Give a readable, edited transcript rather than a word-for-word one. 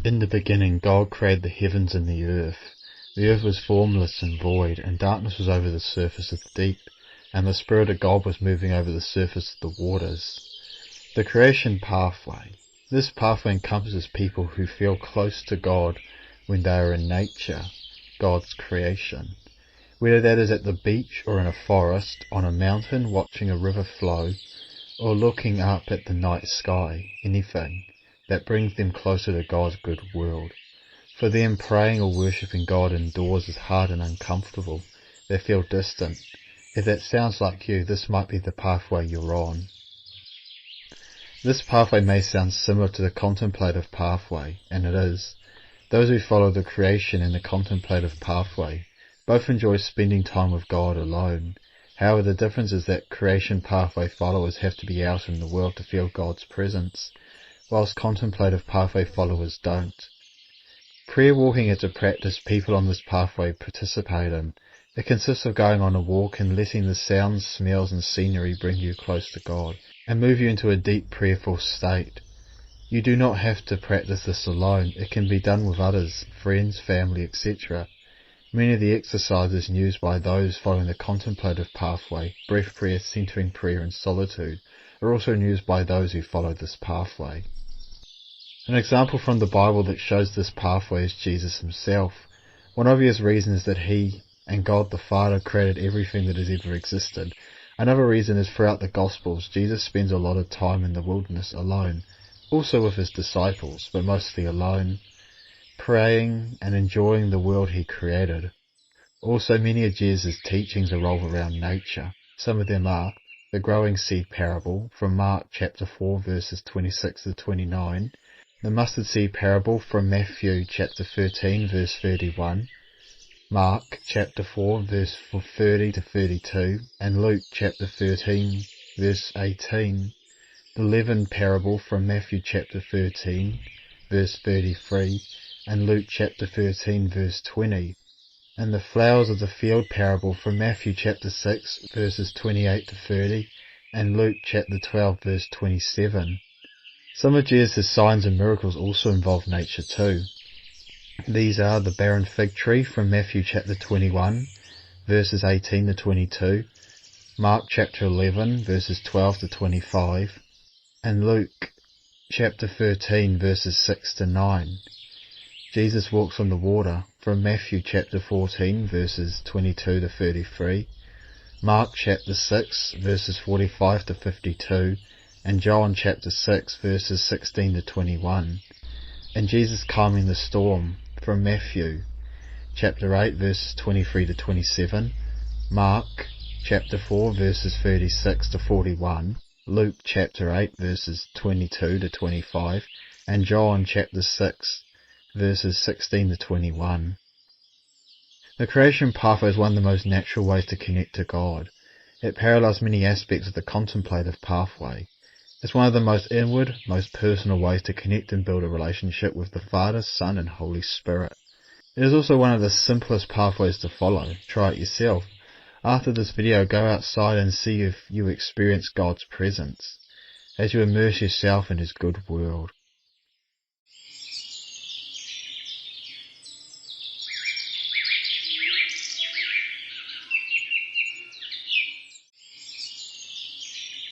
In the beginning God created the heavens and the earth. The earth was formless and void, and darkness was over the surface of the deep, and the Spirit of God was moving over the surface of the waters. The creation pathway. This pathway encompasses people who feel close to God when they are in nature, God's creation. Whether that is at the beach or in a forest, on a mountain watching a river flow, or looking up at the night sky, anything that brings them closer to God's good world. For them, praying or worshipping God indoors is hard and uncomfortable. They feel distant. If that sounds like you, this might be the pathway you're on. This pathway may sound similar to the contemplative pathway, and it is. Those who follow the creation and the contemplative pathway both enjoy spending time with God alone. However, the difference is that creation pathway followers have to be out in the world to feel God's presence, whilst contemplative pathway followers don't. Prayer walking is a practice people on this pathway participate in. It consists of going on a walk and letting the sounds, smells and scenery bring you close to God, and move you into a deep prayerful state. You do not have to practice this alone. It can be done with others, friends, family, etc. Many of the exercises used by those following the contemplative pathway, breath prayer, centering prayer and solitude, are also used by those who follow this pathway. An example from the Bible that shows this pathway is Jesus himself. One obvious reason is that he and God the Father created everything that has ever existed. Another reason is throughout the Gospels, Jesus spends a lot of time in the wilderness alone, also with his disciples, but mostly alone, praying and enjoying the world he created. Also, many of Jesus' teachings revolve around nature. Some of them are the growing seed parable from Mark chapter 4 verses 26 to 29, the mustard seed parable from Matthew chapter 13 verse 31, Mark chapter 4 verse 30 to 32, and Luke chapter 13 verse 18, the leaven parable from Matthew chapter 13 verse 33, and Luke chapter 13 verse 20, and the flowers of the field parable from Matthew chapter 6 verses 28 to 30, and Luke chapter 12 verse 27. Some of Jesus' signs and miracles also involve nature too. These are the barren fig tree from Matthew chapter 21 verses 18 to 22, Mark chapter 11 verses 12 to 25, and Luke chapter 13 verses 6 to 9. Jesus walks on the water from Matthew chapter 14 verses 22 to 33, Mark chapter 6 verses 45 to 52, and John chapter 6 verses 16 to 21. And Jesus calming the storm from Matthew chapter 8 verses 23 to 27, Mark chapter 4 verses 36 to 41, Luke chapter 8 verses 22 to 25, and John chapter 6 verses 16 to 21. The creation pathway is one of the most natural ways to connect to God. It parallels many aspects of the contemplative pathway. It's one of the most inward, most personal ways to connect and build a relationship with the Father, Son and Holy Spirit. It is also one of the simplest pathways to follow. Try it yourself. After this video, go outside and see if you experience God's presence as you immerse yourself in His good world.